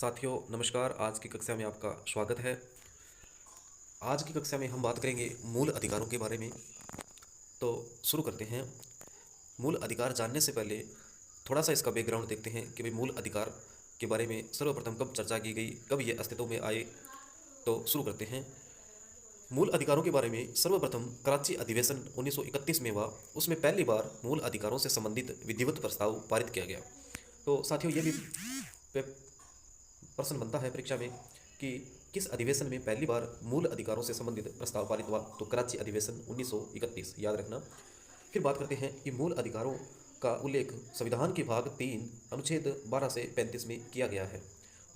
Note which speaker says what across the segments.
Speaker 1: साथियों नमस्कार। आज की कक्षा में आपका स्वागत है। आज की कक्षा में हम बात करेंगे मूल अधिकारों के बारे में। तो शुरू करते हैं। मूल अधिकार जानने से पहले थोड़ा सा इसका बैकग्राउंड देखते हैं कि भाई मूल अधिकार के बारे में सर्वप्रथम कब चर्चा की गई, कब ये अस्तित्व में आए। तो शुरू करते हैं। मूल अधिकारों के बारे में सर्वप्रथम कराची अधिवेशन 1931 में हुआ। उसमें पहली बार मूल अधिकारों से संबंधित विधिवत प्रस्ताव पारित किया गया। तो साथियों ये भी प्रश्न बनता है परीक्षा में कि किस अधिवेशन में पहली बार मूल अधिकारों से संबंधित प्रस्ताव पारित हुआ। तो कराची अधिवेशन 1931 याद रखना। फिर बात करते हैं कि मूल अधिकारों का उल्लेख संविधान के भाग 3 अनुच्छेद 12 से 35 में किया गया है।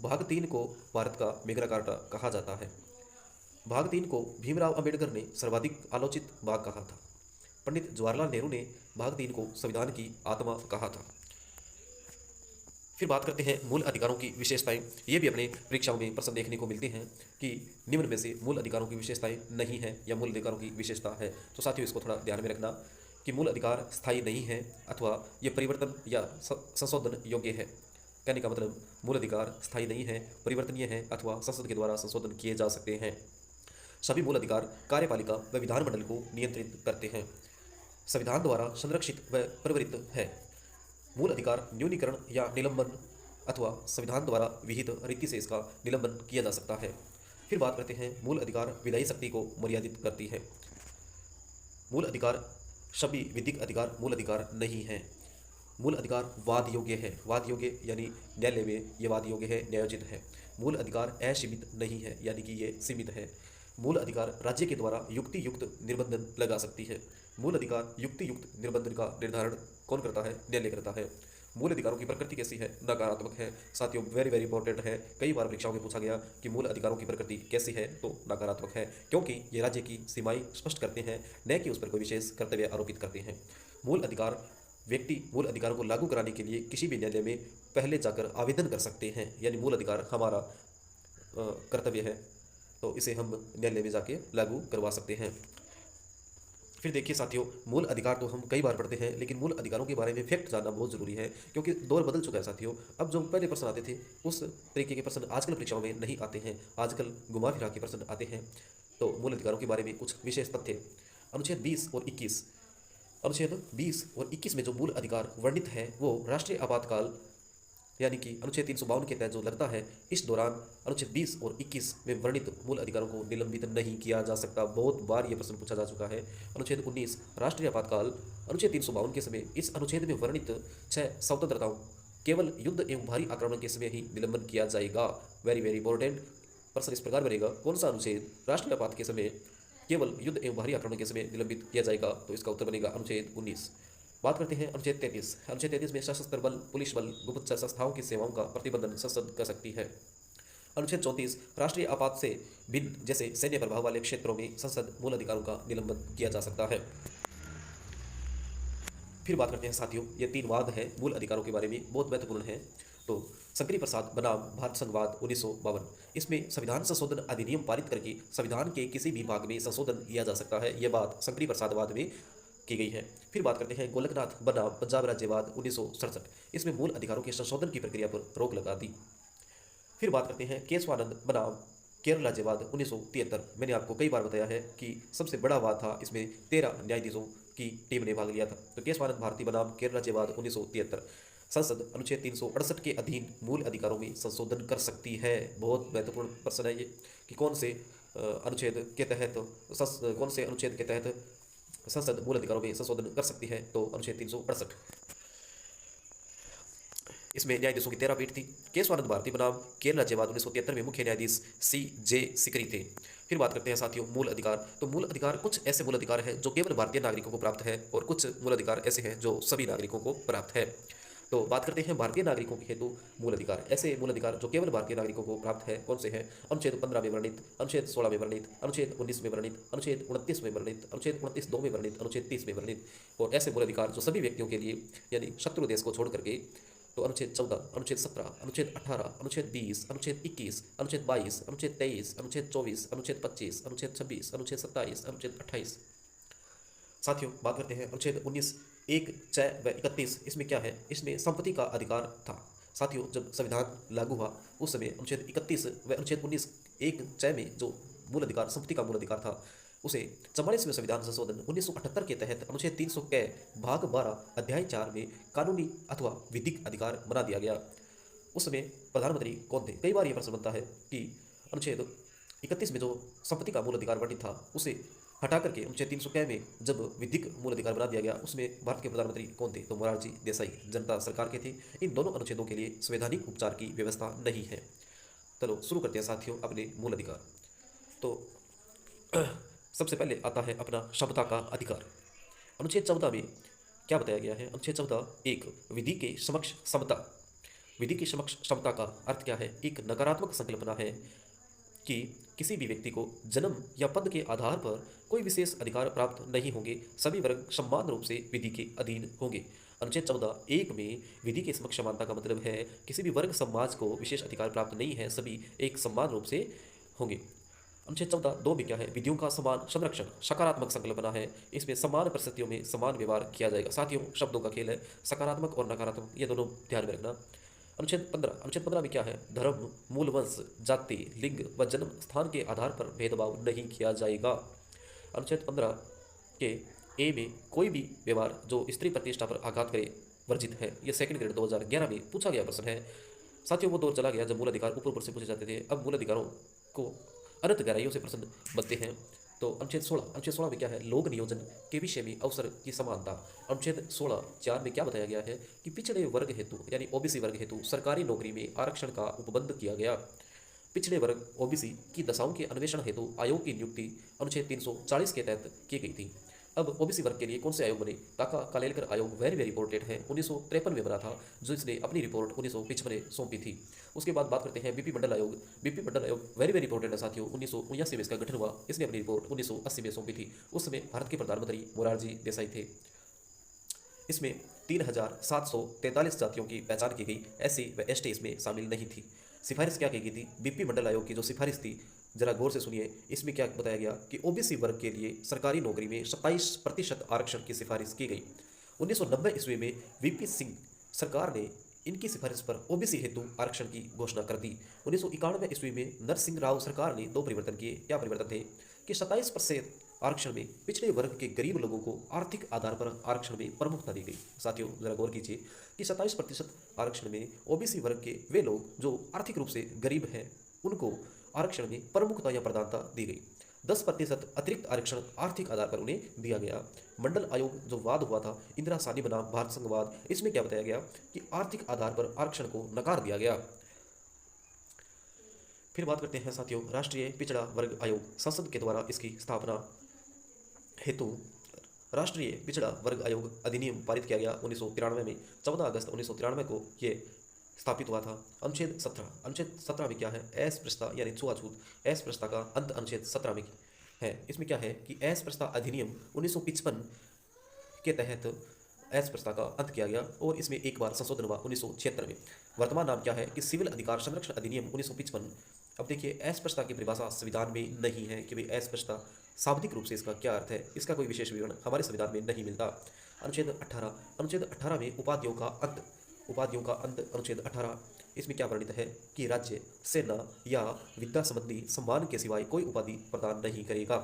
Speaker 1: भाग 3 को भारत का मैग्ना कार्टा कहा जाता है। भाग 3 को भीमराव अंबेडकर ने सर्वाधिक आलोचित भाग कहा था। पंडित जवाहरलाल नेहरू ने भाग 3 को संविधान की आत्मा कहा था। फिर बात करते हैं मूल अधिकारों की विशेषताएं। ये भी अपने परीक्षाओं में प्रश्न देखने को मिलते हैं कि निम्न में से मूल अधिकारों की विशेषताएं नहीं है या मूल अधिकारों की विशेषता है। तो साथियों इसको थोड़ा ध्यान में रखना कि मूल अधिकार स्थायी नहीं है अथवा ये परिवर्तन या संशोधन योग्य है। कहने का मतलब मूल अधिकार स्थायी नहीं है, परिवर्तनीय है अथवा संसद के द्वारा संशोधन किए जा सकते हैं। सभी मूल अधिकार कार्यपालिका व विधानमंडल को नियंत्रित करते हैं, संविधान द्वारा संरक्षित व प्रवृत्त है। मूल अधिकार न्यूनीकरण या निलंबन अथवा संविधान द्वारा विहित रीति से इसका निलंबन किया जा सकता है। फिर बात करते हैं मूल अधिकार विधायी शक्ति को मर्यादित करती है। मूल अधिकार सभी विधिक अधिकार मूल अधिकार नहीं है। मूल अधिकार वाद योग्य है। वाद योग्य यानी न्यायालय में ये वाद योग्य है, न्यायोचित है। मूल अधिकार असीमित नहीं है यानी कि ये सीमित है। मूल अधिकार राज्य के द्वारा युक्ति युक्त निर्बंधन लगा सकती है। मूल अधिकार युक्ति युक्त निर्बंधन का निर्धारण कौन करता है? न्यायालय करता है। मूल अधिकारों की प्रकृति कैसी है? नकारात्मक है। साथियों वेरी वेरी इंपॉर्टेंट है, कई बार परीक्षाओं में पूछा गया कि मूल अधिकारों की प्रकृति कैसी है, तो नकारात्मक है, क्योंकि ये राज्य की सीमाएं स्पष्ट करते हैं, न कि उस पर कोई विशेष कर्तव्य आरोपित करते हैं। मूल अधिकार व्यक्ति मूल अधिकारों को लागू कराने के लिए किसी भी न्यायालय में पहले जाकर आवेदन कर सकते हैं, यानी मूल अधिकार हमारा कर्तव्य है, तो इसे हम न्यायालय में जाके लागू करवा सकते हैं। फिर देखिए साथियों, मूल अधिकार तो हम कई बार पढ़ते हैं, लेकिन मूल अधिकारों के बारे में फैक्ट जानना बहुत जरूरी है, क्योंकि दौर बदल चुका है साथियों। अब जो पहले प्रश्न आते थे उस तरीके के प्रश्न आजकल परीक्षाओं में नहीं आते हैं, आजकल घुमा फिरा के प्रश्न आते हैं। तो मूल अधिकारों के बारे में कुछ विशेष तथ्य। अनुच्छेद 20 और 21 अनुच्छेद 20 और 21 में जो मूल अधिकार वर्णित है वो राष्ट्रीय आपातकाल यानी कि अनुच्छेद 352 के तहत जो लगता है, इस दौरान अनुच्छेद 20 और 21 में वर्णित मूल अधिकारों को निलंबित नहीं किया जा सकता। बहुत बार यह प्रश्न पूछा जा चुका है। अनुच्छेद 19 राष्ट्रीय आपातकाल अनुच्छेद 352 के समय इस अनुच्छेद में वर्णित 6 स्वतंत्रताओं केवल युद्ध एवं भारी आक्रमण के समय ही निलंबन किया जाएगा। वेरी वेरी इंपॉर्टेंट प्रश्न इस प्रकार बनेगा, कौन सा अनुच्छेद राष्ट्रीय आपात के समय केवल युद्ध एवं भारी आक्रमण के समय निलंबित किया जाएगा? तो इसका उत्तर बनेगा अनुच्छेद 19। बात करते हैं अनुच्छेद 33। अनुच्छेद 33 में सशस्त्र बल, पुलिस बल, गुप्तचर संस्थाओं की सेवाओं का प्रतिबंधन संसद कर सकती है। अनुच्छेद 34 राष्ट्रीय आपात से भिन्न जैसे सैन्य प्रभाव वाले क्षेत्रों में संसद मूल अधिकारों का निलंबन किया जा सकता है। फिर बात करते हैं साथियों, ये 3 वाद है मूल अधिकारों के बारे में, बहुत महत्वपूर्ण है। तो शंकरी प्रसाद बनाम भारत संघवाद 1952, इसमें संविधान संशोधन अधिनियम पारित करके संविधान के किसी भी भाग में संशोधन किया जा सकता है। यह बात शंकरी प्रसादवाद में की गई है। फिर बात करते हैं गोलकनाथ बनाम पंजाब राज्यवाद 1967, इसमें मूल अधिकारों के संशोधन की प्रक्रिया पर रोक लगा दी। फिर बात करते हैं केशवानंद बनाम केरल राज्यवाद 1973। मैंने आपको कई बार बताया है कि सबसे बड़ा वाद था, इसमें 13 न्यायाधीशों की टीम ने भाग लिया था। तो केशवानंद भारती बनाम केरल राज्यवाद 1973, संसद अनुच्छेद 368 के अधीन मूल अधिकारों में संशोधन कर सकती है। बहुत महत्वपूर्ण प्रश्न है ये कि कौन से अनुच्छेद के तहत संसद मूल अधिकारों में संशोधन कर सकती है? तो अनुच्छेद 368। इसमें न्यायाधीशों की 13 पीठ थी। केशवानंद भारती बनाम केरल राज्यवाद 1973 में मुख्य न्यायाधीश CJ सिकरी थे। फिर बात करते हैं साथियों मूल अधिकार। तो मूल अधिकार कुछ ऐसे मूल अधिकार हैं जो केवल भारतीय नागरिकों को प्राप्त है, और कुछ मूल अधिकार ऐसे हैं जो सभी नागरिकों को प्राप्त है। तो बात करते हैं भारतीय नागरिकों के हेतु मूल अधिकार। ऐसे मूल अधिकार जो केवल भारतीय नागरिकों को प्राप्त है कौन से हैं? अनुच्छेद 15 में वर्णित, अनुच्छेद 16 में वर्णित, अनुच्छेद 19 में वर्णित, अनुच्छेद 29 में वर्णित, अनुच्छेद 29(2) में वर्णित, अनुच्छेद 30 में वर्णित। और ऐसे मूल अधिकार जो सभी व्यक्तियों के लिए यानी शत्रु देश को छोड़ करके, तो अनुच्छेद 14, अनुच्छेद 17, अनुच्छेद 18, अनुच्छेद 20, अनुच्छेद 21, अनुच्छेद 22, अनुच्छेद 23, अनुच्छेद 24, अनुच्छेद 25, अनुच्छेद 26, अनुच्छेद 27, अनुच्छेद 28। साथियों बात करते हैं अनुच्छेद 19(1), 6 व 31। इसमें क्या है? इसमें संपत्ति का अधिकार था। साथियों, जब संविधान लागू हुआ उस समय अनुच्छेद 31 व अनुच्छेद 19 एक चय में जो मूल अधिकार, संपत्ति का मूल अधिकार था, उसे 44वें संविधान संशोधन 1978 के तहत अनुच्छेद 300 के भाग 12 अध्याय 4 में कानूनी अथवा विधिक अधिकार बना दिया गया। उस समय प्रधानमंत्री कौन थे? कई बार यह प्रश्न बनता है कि अनुच्छेद 31 में जो संपत्ति का मूल अधिकार वर्णित था उसे हटा करके अनुच्छेद 300 कै में जब विधिक मूल अधिकार बना दिया गया, उसमें भारत के प्रधानमंत्री कौन थे? तो मोरारजी देसाई जनता सरकार के थे। इन दोनों अनुच्छेदों के लिए संवैधानिक उपचार की व्यवस्था नहीं है। चलो शुरू करते हैं साथियों अपने मूल अधिकार। तो सबसे पहले आता है अपना क्षमता का अधिकार। अनुच्छेद 14 में क्या बताया गया है? अनुच्छेद 14 एक विधि के समक्ष समता। विधि के समक्ष समता का अर्थ क्या है? एक नकारात्मक संकल्पना है कि किसी भी व्यक्ति को जन्म या पद के आधार पर कोई विशेष अधिकार प्राप्त नहीं होंगे, सभी वर्ग समान रूप से विधि के अधीन होंगे। अनुच्छेद 14 एक में विधि के समक्ष समानता का मतलब है किसी भी वर्ग समाज को विशेष अधिकार प्राप्त नहीं है, सभी एक समान रूप से होंगे। अनुच्छेद 14 दो में क्या है? विधियों का समान संरक्षण, सकारात्मक संकल्पना है। इसमें समान परिस्थितियों में समान व्यवहार किया जाएगा। साथियों, शब्दों का खेल है, सकारात्मक और नकारात्मक ये दोनों ध्यान में रखना। अनुच्छेद 15 में क्या है? धर्म, मूल वंश, जाति, लिंग व जन्म स्थान के आधार पर भेदभाव नहीं किया जाएगा। अनुच्छेद 15 के ए में कोई भी व्यवहार जो स्त्री प्रतिष्ठा पर आघात करे वर्जित है। यह सेकंड ग्रेड 2011 में पूछा गया प्रश्न है। साथियों, वो दौर चला गया जब मूल अधिकार ऊपर ऊपर से पूछे जाते थे, अब मूल अधिकारों को अनंत गहराइयों से प्रश्न बनते हैं। तो अनुच्छेद 16 में क्या है? लोक नियोजन के विषय में अवसर की समानता। अनुच्छेद 16(4) में क्या बताया गया है कि पिछड़े वर्ग हेतु यानी ओबीसी वर्ग हेतु सरकारी नौकरी में आरक्षण का उपबंध किया गया। पिछड़े वर्ग ओबीसी की दशाओं के अन्वेषण हेतु आयोग की नियुक्ति अनुच्छेद 340 के तहत की गई थी। अब ओबीसी वर्ग के लिए कौन से आयोग बने? काका कालेलकर आयोग वेरी वेरी इंपॉर्टेंट है, 1953 में बना था, जो इसने अपनी रिपोर्ट 1955 में सौंपी थी। उसके बाद बात करते हैं बीपी मंडल आयोग। बीपी मंडल आयोग वेरी वेरी इंपॉर्टेंट है साथियों, 1979 में इसका गठन हुआ, इसने अपनी रिपोर्ट 1980 में सौंपी थी। उस समय भारत के प्रधानमंत्री मोरारजी देसाई थे। इसमें 3743 जातियों की पहचान की गई, एससी व एसटी इसमें शामिल नहीं थी। सिफारिश क्या की गई थी? बीपी मंडल आयोग की जो सिफारिश थी, जरा गौर से सुनिए। इसमें क्या बताया गया कि ओबीसी वर्ग के लिए सरकारी नौकरी में 27% आरक्षण की सिफारिश की गई। 1990 ईस्वी में वीपी सिंह सरकार ने इनकी सिफारिश पर ओबीसी हेतु आरक्षण की घोषणा कर दी। 1991 ईस्वी में नरसिंह राव सरकार ने दो परिवर्तन किए। क्या परिवर्तन थे? कि 27% आरक्षण में पिछड़े वर्ग के गरीब लोगों को आर्थिक आधार पर आरक्षण में प्रमुखता दी गई। साथियों, जरा गौर कीजिए कि 27% आरक्षण में ओबीसी वर्ग के वे लोग जो आर्थिक रूप से गरीब हैं उनको आरक्षण में प्रमुखता या प्रधानता दी गई। 10% अतिरिक्त आरक्षण आर्थिक आधार पर उन्हें दिया गया। मंडल आयोग जो वाद हुआ था इंदिरा सानी बनाम भारत संघवाद, इसमें क्या बताया गया कि आर्थिक आधार पर आरक्षण को नकार दिया गया। फिर बात करते हैं साथियों राष्ट्रीय पिछड़ा वर्ग आयोग। संसद के द्वारा इसकी स्थापना हेतु राष्ट्रीय पिछड़ा वर्ग आयोग अधिनियम पारित किया गया 1993 में। 14 अगस्त 1993 को ये स्थापित हुआ था। अनुच्छेद 17 में क्या है? अस्पृश्यता यानी छुआछूत। अस्पृश्यता का अंत अनुच्छेद 17 में है। इसमें क्या है कि अस्पृश्यता अधिनियम 1955 के तहत अस्पृश्यता का अंत किया गया और इसमें एक बार संशोधन हुआ 1976 में। वर्तमान नाम क्या है? कि सिविल अधिकार संरक्षण अधिनियम 1955। अब देखिए, अस्पृश्यता की परिभाषा संविधान में नहीं है कि भाई अस्पृश्यता शाब्दिक रूप से इसका क्या अर्थ है। इसका कोई विशेष विवरण हमारे संविधान में नहीं मिलता। अनुच्छेद 18 में उपाधियों का अंत अनुच्छेद 18। इसमें क्या वर्णित है कि राज्य सेना या विद्या संबंधी सम्मान के सिवाय कोई उपाधि प्रदान नहीं करेगा।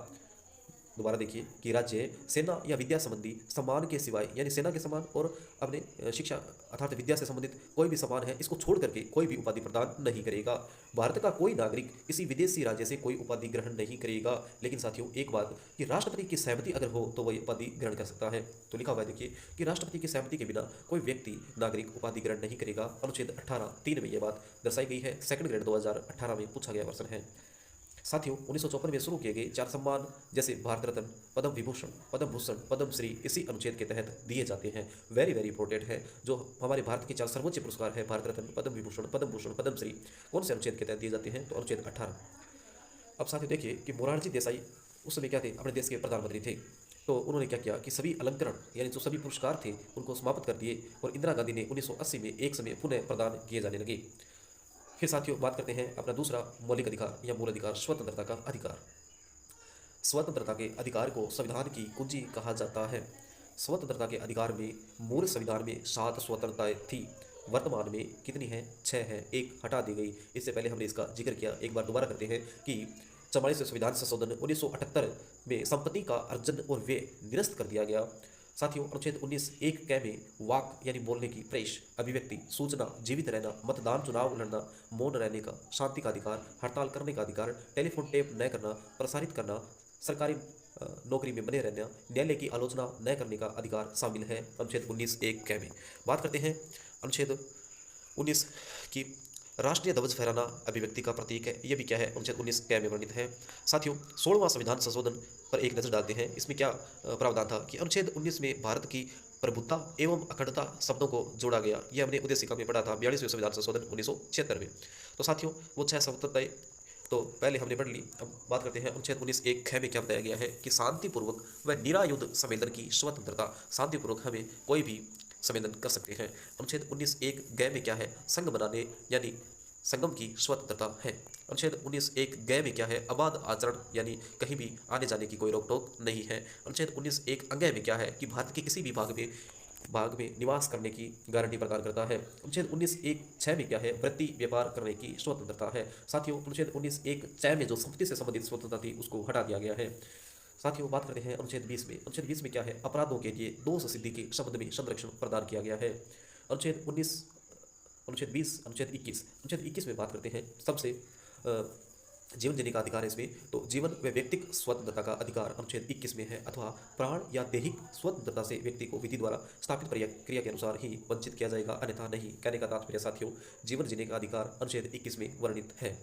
Speaker 1: दोबारा देखिए कि राज्य सेना या विद्या संबंधी सम्मान के सिवाय यानी सेना के सम्मान और अपने शिक्षा अर्थात विद्या से संबंधित कोई भी सम्मान है, इसको छोड़ करके कोई भी उपाधि प्रदान नहीं करेगा। भारत का कोई नागरिक किसी विदेशी राज्य से कोई उपाधि ग्रहण नहीं करेगा। लेकिन साथियों एक बात कि राष्ट्रपति की सहमति अगर हो तो वह उपाधि ग्रहण कर सकता है। तो लिखा हुआ है देखिए कि राष्ट्रपति की सहमति के बिना कोई व्यक्ति नागरिक उपाधि ग्रहण नहीं करेगा। अनुच्छेद 18(3) में यह बात दर्शाई गई है। सेकंड ग्रेड 2018 में पूछा गया प्रश्न है। साथियों 1954 में शुरू किए गए 4 सम्मान जैसे भारत रत्न, पद्म विभूषण, पद्म भूषण, पद्म श्री इसी अनुच्छेद के तहत दिए जाते हैं। वेरी वेरी इंपॉर्टेंट है। जो हमारे भारत के 4 सर्वोच्च पुरस्कार है भारत रत्न, पद्म विभूषण, पद्म भूषण, पद्म श्री, कौन से अनुच्छेद के तहत दिए जाते हैं? तो अनुच्छेद 18। अब साथियों देखिए कि मोरारजी देसाई उस समय क्या थे? अपने देश के प्रधानमंत्री थे। तो उन्होंने क्या किया कि सभी अलंकरण यानी जो सभी पुरस्कार थे उनको समाप्त कर दिए और इंदिरा गांधी ने 1980 में एक समय पुनः प्रदान किए जाने लगे। फिर साथियों बात करते हैं अपना दूसरा मौलिक अधिकार या मूल अधिकार, स्वतंत्रता का अधिकार। स्वतंत्रता के अधिकार को संविधान की कुंजी कहा जाता है। स्वतंत्रता के अधिकार में मूल संविधान में 7 स्वतंत्रताएं थी। वर्तमान में कितनी है? 6 है, एक हटा दी गई। इससे पहले हमने इसका जिक्र किया, एक बार दोबारा करते हैं कि 44वें संविधान संशोधन 1978 में संपत्ति का अर्जन और व्यय निरस्त कर दिया गया। साथियों, अनुच्छेद 19 एक कै में वाक यानी बोलने की, प्रेस, अभिव्यक्ति, सूचना, जीवित रहना, मतदान, चुनाव लड़ना, मौन रहने का, शांति का अधिकार, हड़ताल करने का अधिकार, टेलीफोन टेप न करना, प्रसारित करना, सरकारी नौकरी में बने रहना, न्यायालय की आलोचना न करने का अधिकार शामिल है अनुच्छेद 19 एक कै में। बात करते हैं अनुच्छेद 19 की। राष्ट्रीय ध्वज फहराना अभिव्यक्ति का प्रतीक है, यह भी क्या है? अनुच्छेद 19 कै में वर्णित है। साथियों, 16वां संविधान संशोधन पर एक नजर डालते हैं। इसमें क्या प्रावधान था कि अनुच्छेद 19 में भारत की प्रभुत्ता एवं अखंडता शब्दों को जोड़ा गया। यह हमने उद्देशिका में पढ़ा था 42वें संविधान संशोधन 1976 में। तो साथियों, वो 6 शब्द थे तो पहले हमने पढ़ ली। अब बात करते हैं अनुच्छेद 19 एक ख में क्या बताया गया है कि शांतिपूर्वक व निरायुध संवेदन की स्वतंत्रता। शांतिपूर्वक हमें कोई भी संवेदन कर सकते हैं। अनुच्छेद 19 एक ग में क्या है? संघ बनाने यानी संगम की स्वतंत्रता है। अनुच्छेद 19 एक ग में क्या है? अबाध आचरण यानी कहीं भी आने जाने की कोई रोक टोक नहीं है। अनुच्छेद 19 एक अंग में क्या है? कि भारत के किसी भी भाग में निवास करने की गारंटी प्रदान करता है। अनुच्छेद 19 एक 6 में क्या है? वृत्ति व्यापार करने की स्वतंत्रता है। साथियों, अनुच्छेद 19 एक 6 में जो संपत्ति से संबंधित स्वतंत्रता थी उसको हटा दिया गया है। साथियों, बात करते हैं अनुच्छेद 20 में। अनुच्छेद 20 में क्या है? अपराधों के लिए दोष सिद्धि के शब्द में संरक्षण प्रदान किया गया है। अनुच्छेद 19 अनुच्छेद 20 अनुच्छेद 21 में बात करते हैं सबसे जीवन जीने का अधिकार है इसमें। तो जीवन व व्यक्तिक स्वतंत्रता का अधिकार अनुच्छेद 21 में है, अथवा प्राण या दैहिक स्वतंत्रता से व्यक्ति को विधि द्वारा स्थापित प्रक्रिया के अनुसार ही वंचित किया जाएगा, अन्यथा नहीं। कहने का तात्पर्य साथियों, जीवन जीने का अधिकार अनुच्छेद 21 में वर्णित है।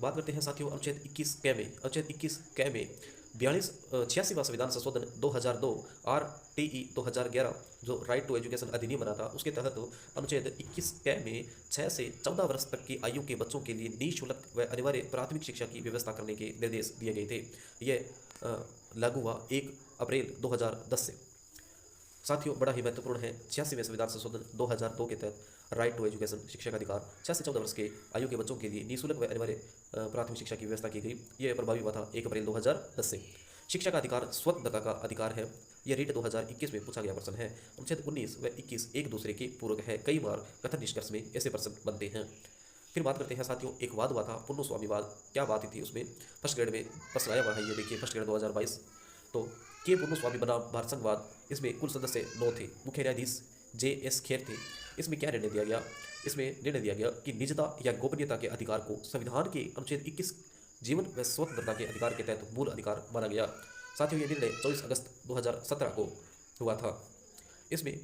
Speaker 1: बात करते हैं साथियों अनुच्छेद 21 कै में। अनुच्छेद 21 कै में 86वां संविधान संशोधन 2002 RTE 2011 जो राइट टू एजुकेशन अधिनियम बना था, उसके तहत अनुच्छेद 21 कै में 6 से 14 वर्ष तक की आयु के बच्चों के लिए निःशुल्क व अनिवार्य प्राथमिक शिक्षा की व्यवस्था करने के निर्देश दिए गए थे। यह लागू हुआ 1 अप्रैल 2010 से। साथियों, बड़ा ही महत्वपूर्ण है 86वें संविधान संशोधन 2002 के तहत राइट टू एजुकेशन, शिक्षा का अधिकार, 6 से 14 वर्ष के आयु के बच्चों के लिए निःशुल्क व अनिवार्य प्राथमिक शिक्षा की व्यवस्था की गई। यह प्रभावी हुआ था 1 अप्रैल 2010 से। शिक्षा का अधिकार स्वतंत्रता का अधिकार है। यह रीट 2021 में पूछा गया प्रश्न है। अनुच्छेद 19 व 21 एक दूसरे के पूरक है। कई बार कथन निष्कर्ष में ऐसे प्रश्न बनते हैं। फिर बात करते हैं साथियों, एक वाद हुआ था पुण्य स्वामीवाद। क्या बात थी उसमें? फर्स्ट ग्रेड में प्रश्न आया हुआ है, ये देखिए फर्स्ट ग्रेड 2022। तो के पुण्य स्वामी बना भारत संघवाद। इसमें कुल सदस्य 9 थे। मुख्य न्यायाधीश JS खेर थे। इसमें क्या निर्णय दिया गया? इसमें निर्णय दिया गया कि निजता या गोपनीयता के अधिकार को संविधान के अनुच्छेद 21 जीवन व स्वतंत्रता के अधिकार के तहत मूल अधिकार माना गया। साथियों, ये निर्णय 24 अगस्त 2017 को हुआ था। इसमें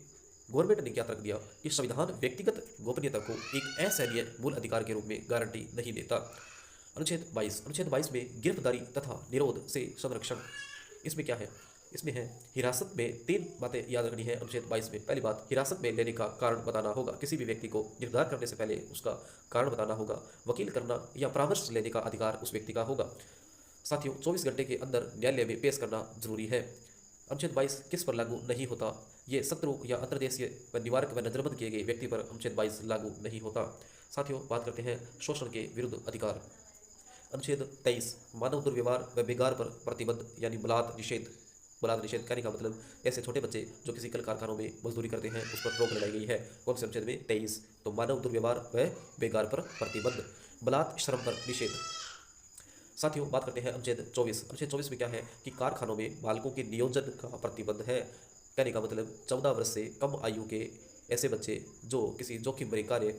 Speaker 1: गवर्नमेंट ने क्या तर्क दिया कि संविधान व्यक्तिगत गोपनीयता को एक असहनीय मूल अधिकार के रूप में गारंटी नहीं देता। अनुच्छेद 22 में गिरफ्तारी तथा निरोध से संरक्षण। इसमें क्या है? इसमें है हिरासत में 3 बातें याद रखनी है अनुच्छेद 22 में। पहली बात, हिरासत में लेने का कारण बताना होगा। किसी भी व्यक्ति को गिरफ्तार करने से पहले उसका कारण बताना होगा। वकील करना या परामर्श लेने का अधिकार उस व्यक्ति का होगा। साथियों, 24 घंटे के अंदर न्यायालय में पेश करना जरूरी है। अनुच्छेद 22 किस पर लागू नहीं होता? ये शत्रु या अंतर्देशीय व निवारक व नजरबंद किए गए व्यक्ति पर अनुच्छेद 22 लागू नहीं होता। साथियों, बात करते हैं शोषण के विरुद्ध अधिकार। अनुच्छेद 23 मानव दुर्व्यवहार व बेगार पर प्रतिबंध यानी बलात् निषेध। बलात् निषेध कहने का मतलब ऐसे छोटे बच्चे जो किसी कल कारखानों में मजदूरी करते हैं उस पर रोक लगाई गई है। कौन से अनुच्छेद में? 23। तो मानव दुर्व्यवहार व बेगार पर प्रतिबंध, बलात् श्रम पर निषेध। साथियों, बात करते हैं अनुच्छेद 24। अनुच्छेद 24 में क्या है कि कारखानों में बालकों के नियोजन का प्रतिबंध है। कहने का मतलब 14 वर्ष से कम आयु के ऐसे बच्चे जो किसी जोखिम भरे कार्य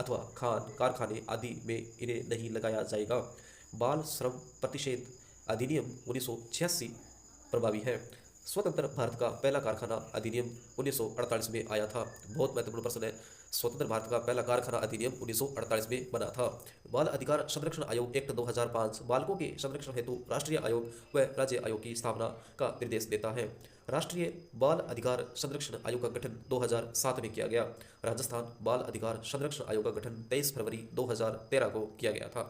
Speaker 1: अथवा कारखाने आदि में इन्हें नहीं लगाया जाएगा। बाल श्रम प्रतिषेध अधिनियम 1986 प्रभावी है। स्वतंत्र भारत का पहला कारखाना अधिनियम 1948 में आया था। बहुत महत्वपूर्ण प्रश्न है। स्वतंत्र भारत का पहला कारखाना अधिनियम 1948 में बना था। बाल अधिकार संरक्षण आयोग एक्ट 2005 बालकों के संरक्षण हेतु राष्ट्रीय आयोग व राज्य आयोग की स्थापना का निर्देश देता है। राष्ट्रीय बाल अधिकार संरक्षण आयोग का गठन 2007 में किया गया। राजस्थान बाल अधिकार संरक्षण आयोग का गठन 23 फरवरी 2013 को किया गया था।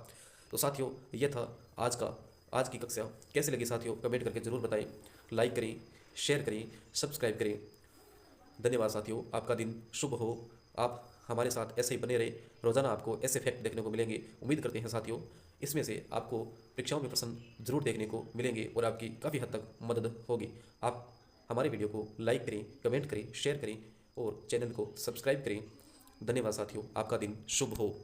Speaker 1: तो साथियों, यह था आज की कक्षा। कैसे लगी साथियों? कमेंट करके जरूर बताएं। लाइक करें, शेयर करें, सब्सक्राइब करें। धन्यवाद साथियों। आपका दिन शुभ हो। आप हमारे साथ ऐसे ही बने रहे। रोजाना आपको ऐसे फैक्ट देखने को मिलेंगे। उम्मीद करते हैं साथियों इसमें से आपको परीक्षाओं में प्रश्न जरूर देखने को मिलेंगे और आपकी काफ़ी हद तक मदद होगी। आप हमारे वीडियो को लाइक करें, कमेंट करें, शेयर करें और चैनल को सब्सक्राइब करें। धन्यवाद साथियों, आपका दिन शुभ हो।